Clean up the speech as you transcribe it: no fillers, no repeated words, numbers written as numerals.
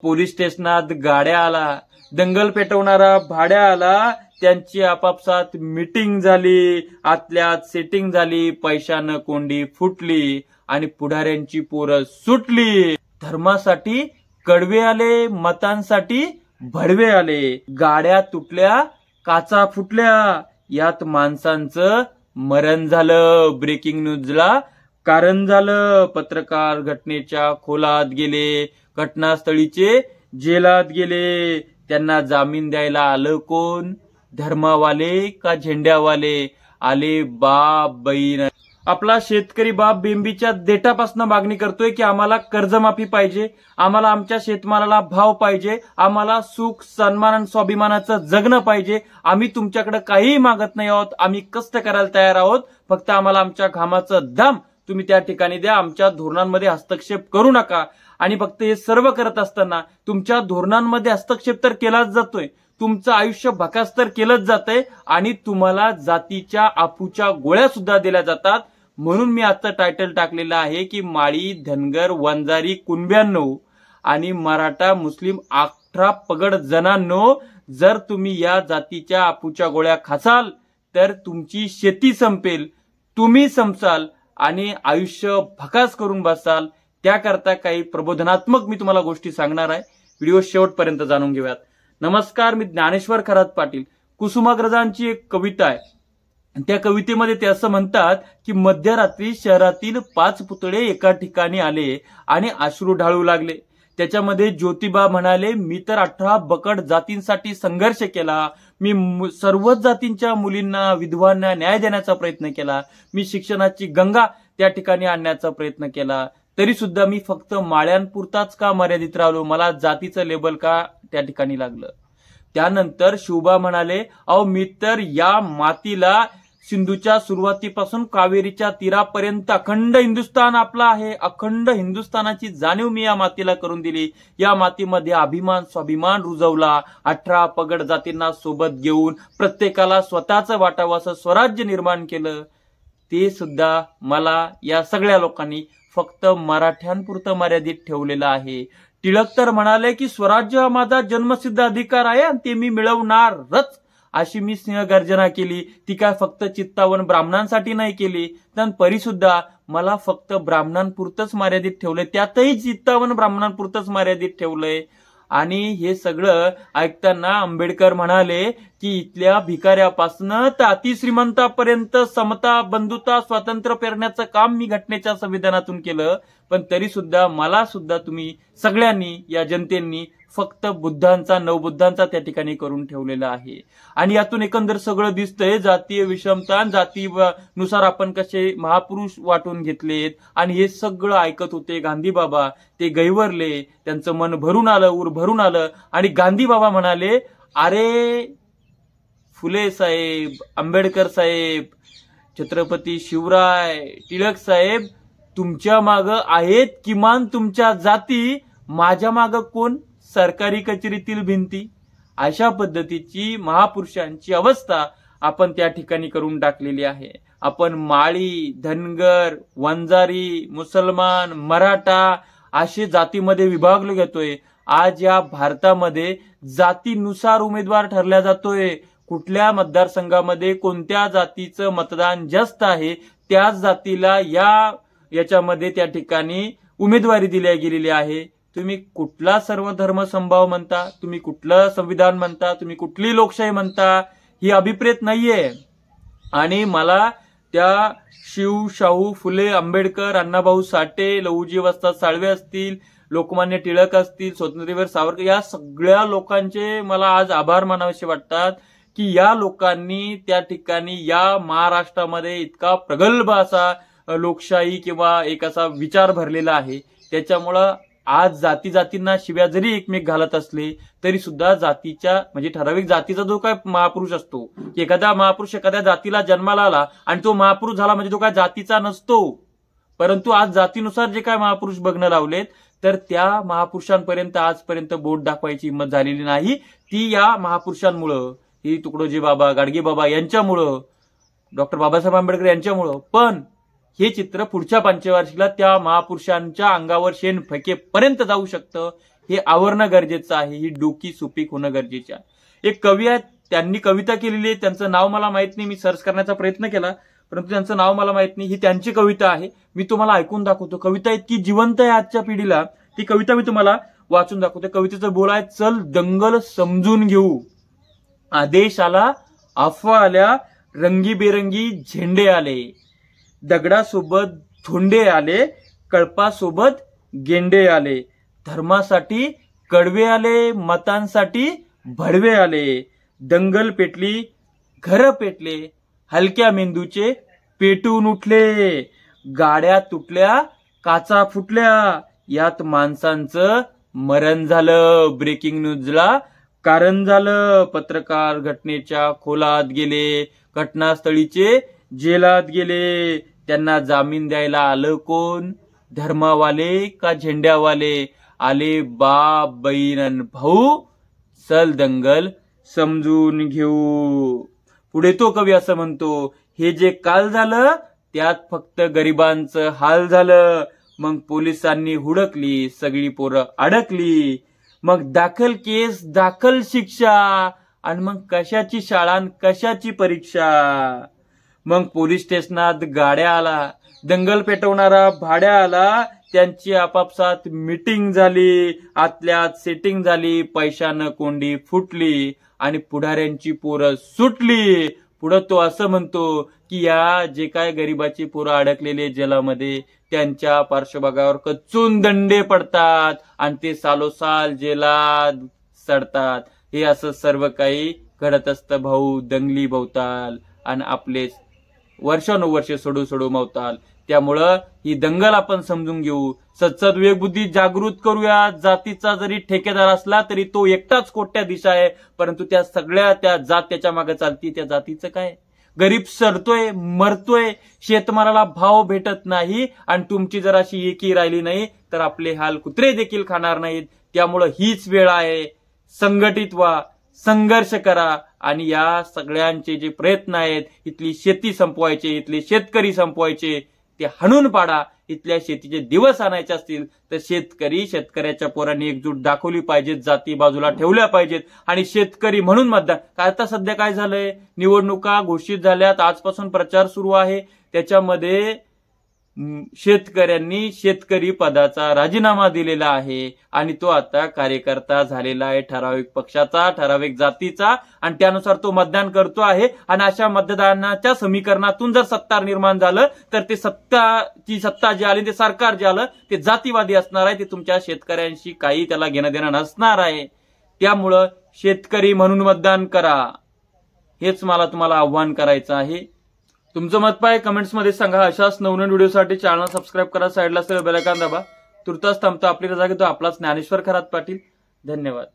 Police स्टेशनात गाड्या आला, दंगल पेटवणारा भाड्या आला, त्यांची आपापसात मीटिंग झाली, आतल्यात सेटिंग झाली, पैशानं कोंडी फुटली आणि पुढाऱ्यांची पोरं सुटली. धर्मासाठी कडवे आले, मतांसाठी भडवे आले, गाड्या तुटल्या, काचा फुटल्या, यात माणसांचं मरण झालं. ब्रेकिंग न्यूजला कारण झालं. पत्रकार घटनेच्या खोलात गेले, घटनास्थळीचे जेलात गेले. त्यांना जामीन द्यायला आलं कोण? धर्मावाले का झेंड्यावाले? आले बाप बहीण. आपला शेतकरी बाप बेंबीच्या देठापासून मागणी करतोय की आम्हाला कर्जमाफी पाहिजे, आम्हाला आमच्या शेतमालाला भाव पाहिजे, आम्हाला सुख सन्मान आणि स्वाभिमानाचं जगणं पाहिजे. आम्ही तुमच्याकडे काहीही मागत नाही आहोत, आम्ही कष्ट करायला तयार आहोत. फक्त आम्हाला आमच्या घामाचं दाम तुम्ही त्या ठिकाणी द्या, आमच्या धोरणांमध्ये हस्तक्षेप करू नका. आणि फक्त हे सर्व करत असताना तुमच्या धोरणांमध्ये हस्तक्षेप तर केलाच जातोय, तुमचं आयुष्य भकास तर केलंच जातंय आणि तुम्हाला जातीच्या आपूच्या गोळ्या सुद्धा दिल्या जातात. म्हणून मी आजचं टायटल टाकलेलं आहे की माळी, धनगर, वंजारी, कुणब्यांनो आणि मराठा, मुस्लिम 18 पगड जणांनो, जर तुम्ही या जातीच्या आपूच्या गोळ्या खासाल तर तुमची शेती संपेल, तुम्ही संपसाल आणि आयुष्य भकास करून बसाल. त्याकरता काही प्रबोधनात्मक मी तुम्हाला गोष्टी सांगणार आहे. व्हिडिओ शेवटपर्यंत जाणून घेऊयात. नमस्कार, मी ज्ञानेश्वर खरात पाटील. कुसुमाग्रजांची एक कविता आहे. त्या कवितेमध्ये ते असं म्हणतात की मध्यरात्री शहरातील 5 पुतळे एका ठिकाणी आले आणि अश्रू ढाळू लागले. त्याच्यामध्ये ज्योतिबा म्हणाले, मी तर 18 बकड जातींसाठी संघर्ष केला, मी सर्वच जातींच्या मुलींना, विधवांना न्याय देण्याचा प्रयत्न केला, मी शिक्षणाची गंगा त्या ठिकाणी आणण्याचा प्रयत्न केला, तरी सुद्धा मी फक्त माळ्यांपुरताच का मर्यादित राहिलो, मला जातीचं लेबल का त्या ठिकाणी लागलं. त्यानंतर शिवबा म्हणाले, अहो मी तर या मातीला सिंधूच्या सुरुवातीपासून कावेरीच्या तीरापर्यंत अखंड हिंदुस्थान आपला आहे, अखंड हिंदुस्थानाची जाणीव मी या मातीला करून दिली, या मातीमध्ये अभिमान स्वाभिमान रुजवला, 18 पगड जातींना सोबत घेऊन प्रत्येकाला स्वतःचं वाटावं असं स्वराज्य निर्माण केलं. ते सुद्धा मला या सगळ्या लोकांनी फक्त मराठ्यांपुरतं मर्यादित ठेवलेलं आहे. टिळक तर म्हणाले की स्वराज्य हा माझा जन्मसिद्ध अधिकार आहे आणि ते मी मिळवणारच, अशी मी सिंहगर्जना केली. ती काय फक्त चित्तावन ब्राह्मणांसाठी नाही केली, तर परी सुद्धा मला फक्त ब्राह्मणांपुरतंच मर्यादित ठेवलंय, त्यातही चित्तावन ब्राह्मणांपुरतंच मर्यादित ठेवलंय. आणि हे सगळं ऐकताना आंबेडकर म्हणाले की इथल्या भिकाऱ्यापासून तर अतिश्रीमंतापर्यंत समता, बंधुता, स्वातंत्र्य पेरण्याचं काम मी घटनेच्या संविधानातून केलं, पण तरी सुद्धा मला सुद्धा तुम्ही सगळ्यांनी, या जनतेनी फक्त बुद्धांचा, नवबुद्धांचा त्या ठिकाणी करून ठेवलेला आहे. आणि यातून एकंदर सगळं दिसतंय जातीय विषमता, जातीनुसार आपण कसे महापुरुष वाटून घेतलेत. आणि हे सगळं ऐकत होते गांधी बाबा, ते गैवरले, त्यांचं मन भरून आलं, उर भरून आलं. आणि गांधी बाबा म्हणाले, अरे फुले साहेब, आंबेडकर साहेब, छत्रपती शिवराय, टिळक साहेब, तुमच्या मागं आहेत किमान तुमच्या जाती, माझ्या मागं कोण? सरकारी कचेरीतील भिंती. अशा पद्धतीची महापुरुषांची अवस्था आपण त्या ठिकाणी करून टाकलेली आहे. आपण माळी, धनगर, वंजारी, मुसलमान, मराठा असे जातीमध्ये विभागलो घेतोय. आज या भारतामध्ये जातीनुसार उमेदवार ठरला जातोय. कुठल्या मतदारसंघामध्ये कोणत्या जातीचं मतदान जास्त आहे त्याच जातीला याच्यामध्ये त्या ठिकाणी उमेदवारी दिल्या गेलेली आहे. तुम्ही कुठला सर्वधर्म समभाव म्हणता, तुम्ही कुठलं संविधान म्हणता, तुम्ही कुठली लोकशाही म्हणता, ही अभिप्रेत नाहीये. आणि मला त्या शिव, शाहू, फुले, आंबेडकर, अण्णाभाऊ साठे, लहुजी वस्ताद साळवे असतील, लोकमान्य टिळक असतील, स्वातंत्र्यवीर सावरकर, या सगळ्या लोकांचे मला आज आभार मानावेसे वाटतात की या लोकांनी त्या ठिकाणी या महाराष्ट्रामध्ये इतका प्रगल्भ असा लोकशाही किंवा एक असा विचार भरलेला आहे. त्याच्यामुळं आज जातींना शिव्या जरी एकमेक घालत असले तरी सुद्धा जातीच्या म्हणजे ठराविक जातीचा जो काय महापुरुष असतो, की एखादा महापुरुष एखाद्या जातीला जन्माला आला आणि तो महापुरुष झाला म्हणजे तो काय जातीचा नसतो. परंतु आज जातीनुसार जे काय महापुरुष बघणं लावलेत तर त्या महापुरुषांपर्यंत आजपर्यंत बोट दाखवायची हिंमत झालेली नाही. ती या महापुरुषांमुळं, ही तुकडोजी बाबा, गाडगे बाबा यांच्यामुळं, डॉक्टर बाबासाहेब आंबेडकर यांच्यामुळं. पण हे चित्र पुढच्या पंचवार्षिकला त्या महापुरुषांच्या अंगावर शेण फेकेपर्यंत जाऊ शकतं. हे आवरणं गरजेचं आहे, ही डोकी सुपीक होणं गरजेचं आहे. एक कवी आहेत, त्यांनी कविता केलेली आहे, त्यांचं नाव मला माहित नाही, मी सर्च करण्याचा प्रयत्न केला परंतु त्यांचं नाव मला माहित नाही. ही त्यांची कविता आहे, मी तुम्हाला ऐकून दाखवतो. कविता इतकी जिवंत आहे आजच्या पिढीला, ती कविता मी तुम्हाला वाचून दाखवतो. कवितेचं बोल आहे, चल दंगल समजून घेऊ, आदेश आला, अफवा आल्या, रंगीबेरंगी झेंडे आले, दगडासोबत धोंडे आले, कळपासोबत गेंडे आले, धर्मासाठी कडवे आले, मतांसाठी भडवे आले, दंगल पेटली, घर पेटले, हलक्या मेंदूचे पेटून उठले, गाड्या तुटल्या, काचा फुटल्या, यात माणसांचं मरण झालं, ब्रेकिंग न्यूजला कारण झालं, पत्रकार घटनेच्या खोलात गेले, घटनास्थळीचे जेलात गेले, त्यांना जामीन द्यायला आलं कोण, धर्मावाले का झेंड्यावाले, आले बाप बहीण अन भाऊ, चल दंगल समजून घेऊ. पुढे तो कवी असं म्हणतो, हे जे काल झालं त्यात फक्त गरिबांचं हाल झालं, मग पोलिसांनी हुडकली, सगळी पोरं अडकली, मग दाखल केस, दाखल शिक्षा, आणि मग कशाची शाळा कशाची परीक्षा, मग पोलीस स्टेशनात गाड्या आला, दंगल पेटवणारा भाड्या आला, त्यांची आपापसात मीटिंग झाली, आतल्यात सेटिंग झाली, पैशानं कोंडी फुटली आणि पुढाऱ्यांची पोरं सुटली. पुढं तो असं म्हणतो की या जे काय गरिबाची पोरं अडकलेले जेलामध्ये, त्यांच्या पार्श्वभागावर कच्चून दंडे पडतात आणि ते सालोसाल जेलात सडतात. हे असं सर्व काही घडत असतं भाऊ, दंगली भोवताल आणि आपले वर्षानुवर्ष सोडू मावताल. त्यामुळं ही दंगल आपण समजून घेऊ, सत्सद विवेकबुद्धी जागृत करूया. जातीचा जरी ठेकेदार असला तरी तो एकटाच कोट्याधीश आहे, परंतु त्या सगळ्या त्या जात त्याच्या मागे चालती, त्या जातीचं काय. गरीब सडतोय, मरतोय, शेतमालाला भाव भेटत नाही आणि तुमची जर अशी एकी राहिली नाही तर आपले हाल कुत्रे देखील खाणार नाहीत. त्यामुळं हीच वेळ आहे, संघटित व्हा, संघर्ष करा आणि या सगळ्यांचे जे प्रयत्न आहेत, इथली शेती संपवायचे, इथले शेतकरी संपवायचे, ते हाणून पाडा. इथल्या शेतीचे दिवस आणायचे असतील तर शेतकऱ्याच्या पोरांनी एकजूट दाखवली पाहिजेत, जाती बाजूला ठेवल्या पाहिजेत आणि शेतकरी म्हणून मतदान. आता सध्या काय झालंय, निवडणुका घोषित झाल्यात, आजपासून प्रचार सुरू आहे. त्याच्यामध्ये शेतकऱ्यांनी शेतकरी पदाचा राजीनामा दिलेला आहे आणि तो आता कार्यकर्ता झालेला आहे, ठराविक पक्षाचा, ठराविक जातीचा, आणि त्यानुसार तो मतदान करतो आहे. आणि अशा मतदानाच्या समीकरणातून जर सत्ता निर्माण झालं तर ते सत्ता जी आली, ते सरकार जे आलं ते जातीवादी असणार आहे, ते तुमच्या शेतकऱ्यांशी काही त्याला घेणं देणं नसणार आहे. त्यामुळं शेतकरी म्हणून मतदान करा, हेच मला तुम्हाला आव्हान करायचं आहे. तुमचं मत पाय कमेंट्समध्ये सांगा. अशाच नवनवीन व्हिडिओसाठी चॅनल सबस्क्राईब करा, साईडला असलेलं बेल आयकॉन दाबा. तुर्तास थांबतो, आपली रजा घेतो. आपलाच ज्ञानेश्वर खरात पाटील. धन्यवाद.